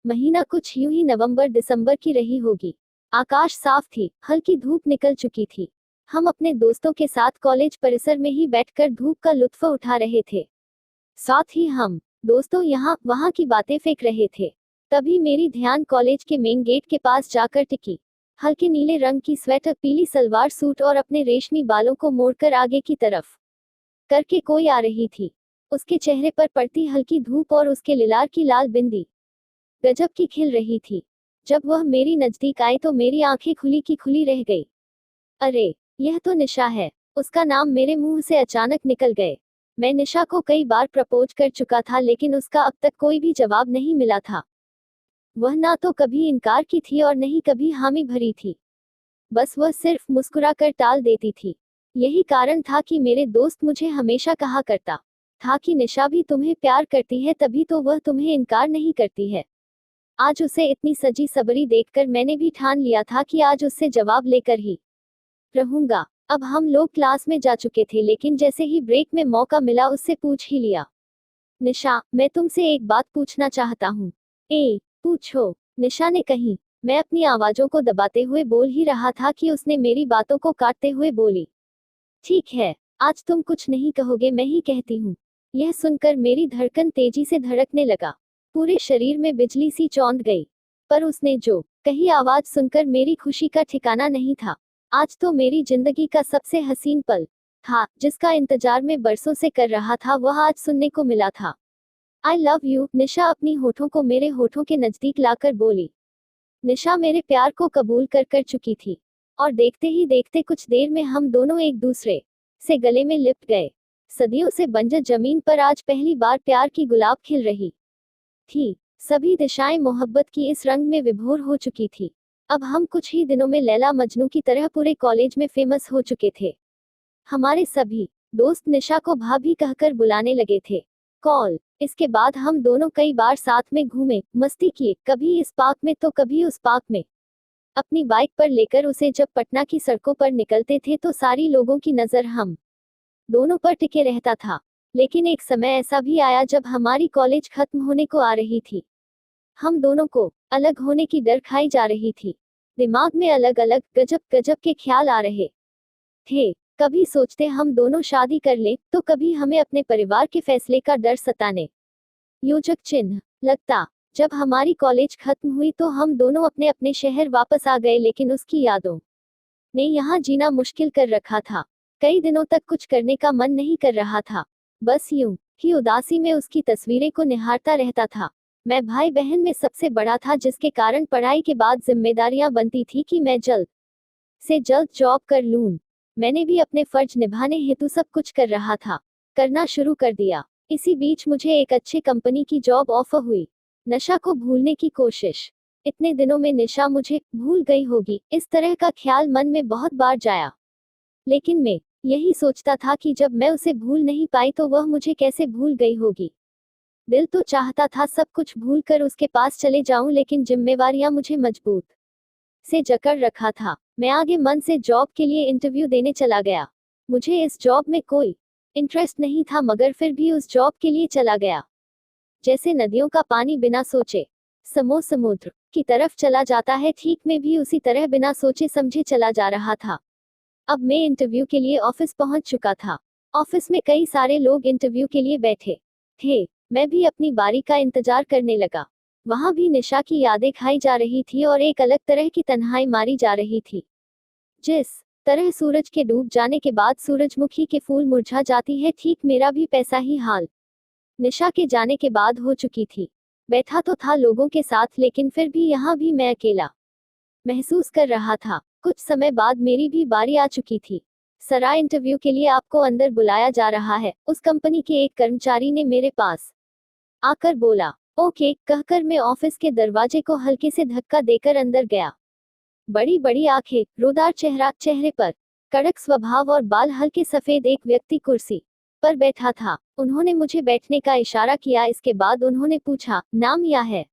महीना कुछ यूं ही नवंबर दिसंबर की रही होगी। आकाश साफ थी, हल्की धूप निकल चुकी थी। हम अपने दोस्तों के साथ कॉलेज परिसर में ही बैठकर धूप का लुत्फ उठा रहे थे। साथ ही हम दोस्तों यहाँ वहाँ की बातें फेंक रहे थे। तभी मेरी ध्यान कॉलेज के मेन गेट के पास जाकर टिकी। हल्के नीले रंग की स्वेटर, पीली सलवार सूट और अपने रेशमी बालों को मोड़कर आगे की तरफ करके कोई आ रही थी। उसके चेहरे पर पड़ती हल्की धूप और उसके लिलार की लाल बिंदी गजब की खिल रही थी। जब वह मेरी नजदीक आई तो मेरी आंखें खुली की खुली रह गई। अरे, यह तो निशा है। उसका नाम मेरे मुंह से अचानक निकल गए। मैं निशा को कई बार प्रपोज कर चुका था लेकिन उसका अब तक कोई भी जवाब नहीं मिला था। वह ना तो कभी इनकार की थी और नहीं कभी हामी भरी थी। बस वह सिर्फ मुस्कुरा कर टाल देती थी। यही कारण था कि मेरे दोस्त मुझे हमेशा कहा करता था कि निशा भी तुम्हें प्यार करती है तभी तो वह तुम्हें इनकार नहीं करती है। आज उसे इतनी सजी सबरी देखकर मैंने भी ठान लिया था कि आज उससे जवाब लेकर ही रहूंगा। अब हम लोग क्लास में जा चुके थे लेकिन जैसे ही ब्रेक में मौका मिला उससे पूछ ही लिया। निशा, मैं तुमसे एक बात पूछना चाहता हूँ। पूछो, निशा ने कही। मैं अपनी आवाजों को दबाते हुए बोल ही रहा था कि उसने मेरी बातों को काटते हुए बोली, ठीक है, आज तुम कुछ नहीं कहोगे, मैं ही कहती हूँ। यह सुनकर मेरी धड़कन तेजी से धड़कने लगा। पूरे शरीर में बिजली सी चौंध गई। पर उसने जो कही आवाज सुनकर मेरी खुशी का ठिकाना नहीं था। आज तो मेरी जिंदगी का सबसे हसीन पल था, जिसका इंतजार मैं बरसों से कर रहा था, वह आज सुनने को मिला था। आई लव यू, निशा अपनी होठों को मेरे होठों के नजदीक लाकर बोली। निशा मेरे प्यार को कबूल कर चुकी थी और देखते ही देखते कुछ देर में हम दोनों एक दूसरे से गले में लिपट गए। सदियों से बंजर जमीन पर आज पहली बार प्यार की गुलाब खिल रही थी। सभी दिशाएं मोहब्बत की इस रंग में विभोर हो चुकी थी। अब हम कुछ ही दिनों में लैला मजनू की तरह पूरे कॉलेज में फेमस हो चुके थे। हमारे सभी दोस्त निशा को भाभी कहकर बुलाने लगे थे। कॉल इसके बाद हम दोनों कई बार साथ में घूमे, मस्ती किए, कभी इस पार्क में तो कभी उस पार्क में। अपनी बाइक पर लेकर उसे जब पटना की सड़कों पर निकलते थे तो सारी लोगों की नजर हम दोनों पर टिके रहता था। लेकिन एक समय ऐसा भी आया जब हमारी कॉलेज खत्म होने को आ रही थी। हम दोनों को अलग होने की डर खाई जा रही थी। दिमाग में अलग अलग गजब गजब के ख्याल आ रहे थे। कभी सोचते हम दोनों शादी कर लें तो कभी हमें अपने परिवार के फैसले का डर सताने योजक चिन्ह लगता। जब हमारी कॉलेज खत्म हुई तो हम दोनों अपने अपने शहर वापस आ गए लेकिन उसकी यादों ने यहाँ जीना मुश्किल कर रखा था। कई दिनों तक कुछ करने का मन नहीं कर रहा था। बस यूं ही उदासी में उसकी तस्वीरें को निहारता रहता था। मैं भाई बहन में सबसे बड़ा था जिसके कारण पढ़ाई के बाद जिम्मेदारियां बनती थी कि मैं जल्द से जल्द जॉब कर लूं। मैंने भी अपने फर्ज निभाने हेतु सब कुछ कर रहा था, करना शुरू कर दिया। इसी बीच मुझे एक अच्छी कंपनी की जॉब ऑफर हुई। नशा को भूलने की कोशिश। इतने दिनों में निशा मुझे भूल गई होगी, इस तरह का ख्याल मन में बहुत बार जाया। लेकिन मैं यही सोचता था कि जब मैं उसे भूल नहीं पाई तो वह मुझे कैसे भूल गई होगी। दिल तो चाहता था सब कुछ भूलकर उसके पास चले जाऊं लेकिन जिम्मेवारियां मुझे मजबूत से जकड़ रखा था। मैं आगे मन से जॉब के लिए इंटरव्यू देने चला गया। मुझे इस जॉब में कोई इंटरेस्ट नहीं था मगर फिर भी उस जॉब के लिए चला गया। जैसे नदियों का पानी बिना सोचे समुद्र की तरफ चला जाता है, ठीक मैं भी उसी तरह बिना सोचे समझे चला जा रहा था। अब मैं इंटरव्यू के लिए ऑफिस पहुंच चुका था। ऑफिस में कई सारे लोग इंटरव्यू के लिए बैठे थे। मैं भी अपनी बारी का इंतजार करने लगा। वहां भी निशा की यादें खाई जा रही थी और एक अलग तरह की तन्हाई मारी जा रही थी। जिस तरह सूरज के डूब जाने के बाद सूरजमुखी के फूल मुरझा जाती है, ठीक मेरा भी पैसा ही हाल निशा के जाने के बाद हो चुकी थी। बैठा तो था लोगों के साथ लेकिन फिर भी यहाँ भी मैं अकेला महसूस कर रहा था। कुछ समय बाद मेरी भी बारी आ चुकी थी। सराय, इंटरव्यू के लिए आपको अंदर बुलाया जा रहा है, उस कंपनी के एक कर्मचारी ने मेरे पास आकर बोला। ओके कहकर मैं ऑफिस के दरवाजे को हल्के से धक्का देकर अंदर गया। बड़ी बड़ी आंखें, रोदार चेहरा, चेहरे पर कड़क स्वभाव और बाल हल्के सफेद एक व्यक्ति कुर्सी पर बैठा था। उन्होंने मुझे बैठने का इशारा किया। इसके बाद उन्होंने पूछा, नाम क्या है?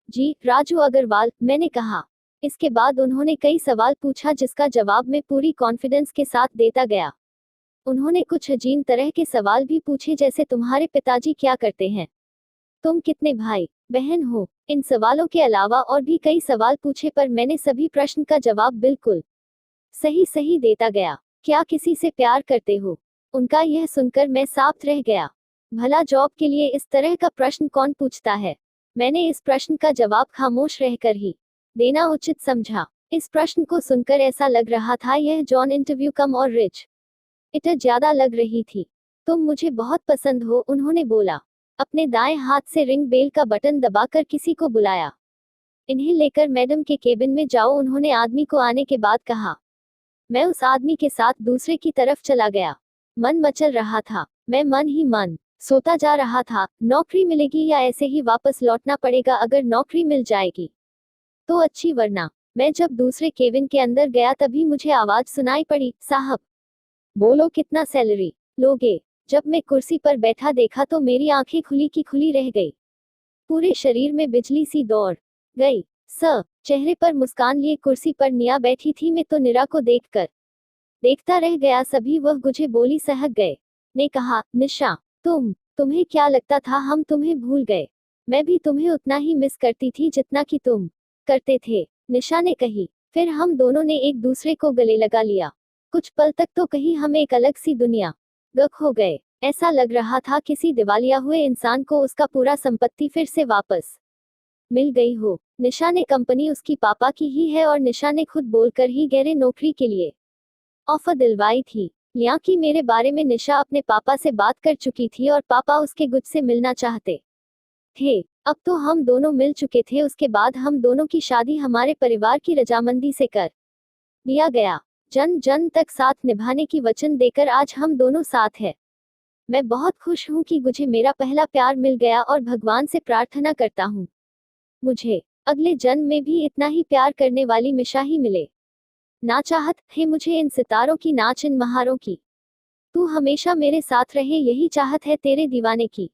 जी, राजू अग्रवाल, मैंने कहा। इसके बाद उन्होंने कई सवाल पूछा जिसका जवाब मैं पूरी कॉन्फिडेंस के साथ देता गया। उन्होंने कुछ अजीब तरह के सवाल भी पूछे जैसे तुम्हारे पिताजी क्या करते हैं, तुम कितने भाई बहन हो? इन सवालों के अलावा और भी कई सवाल पूछे पर मैंने सभी प्रश्न का जवाब बिल्कुल सही सही देता गया। क्या किसी से प्यार करते हो? उनका यह सुनकर मैं साफ्त रह गया। भला जॉब के लिए इस तरह का प्रश्न कौन पूछता है? मैंने इस प्रश्न का जवाब खामोश रहकर ही देना उचित समझा। इस प्रश्न को सुनकर ऐसा लग रहा था यह जॉन इंटरव्यू कम और रिच इट ज्यादा लग रही थी। तुम मुझे बहुत पसंद हो, उन्होंने बोला। अपने दाएं हाथ से रिंग बेल का बटन दबाकर किसी को बुलाया। इन्हें लेकर मैडम के केबिन में जाओ, उन्होंने आदमी को आने के बाद कहा। मैं उस आदमी के साथ दूसरे की तरफ चला गया। मन मचल रहा था। मैं मन ही मन सोता जा रहा था। नौकरी मिलेगी या ऐसे ही वापस लौटना पड़ेगा? अगर नौकरी मिल जाएगी तो अच्छी, वरना। मैं जब दूसरे केबिन के अंदर गया तभी मुझे आवाज सुनाई पड़ी, साहब। बोलो, कितना सैलरी लोगे? जब मैं कुर्सी पर बैठा देखा तो मेरी आंखें खुली की खुली रह गई। पूरे शरीर में बिजली सी दौड़ गई। सर, चेहरे पर मुस्कान लिए कुर्सी पर निया बैठी थी। मैं तो निरा को देखकर देखता रह गया। सभी वह गुझे बोली सहक गए। ने कहा, निशा, तुम्हें क्या लगता था हम तुम्हें भूल गए? मैं भी तुम्हें उतना ही मिस करती थी जितना कि तुम करते थे, निशा ने कही। फिर हम दोनों ने एक दूसरे को गले लगा लिया। कुछ पल तक तो कहीं हम एक अलग सी दुनिया गक हो गए। ऐसा लग रहा था किसी दिवालिया हुए इंसान को उसका पूरा संपत्ति फिर से वापस मिल गई हो। निशा ने कंपनी उसकी पापा की ही है और निशा ने खुद बोलकर ही गहरे नौकरी के लिए ऑफर दिलवाई थी। यहाँ की मेरे बारे में निशा अपने पापा से बात कर चुकी थी और पापा उसके गुज से मिलना चाहते थे। अब तो हम दोनों मिल चुके थे। उसके बाद हम दोनों की शादी हमारे परिवार की रजामंदी से कर दिया गया। जन जन तक साथ निभाने की वचन देकर आज हम दोनों साथ हैं। मैं बहुत खुश हूँ कि मुझे मेरा पहला प्यार मिल गया और भगवान से प्रार्थना करता हूँ मुझे अगले जन्म में भी इतना ही प्यार करने वाली मिशा ही मिले। ना चाहत है मुझे इन सितारों की, नाच इन महारों की। तू हमेशा मेरे साथ रहे, यही चाहत है तेरे दीवाने की।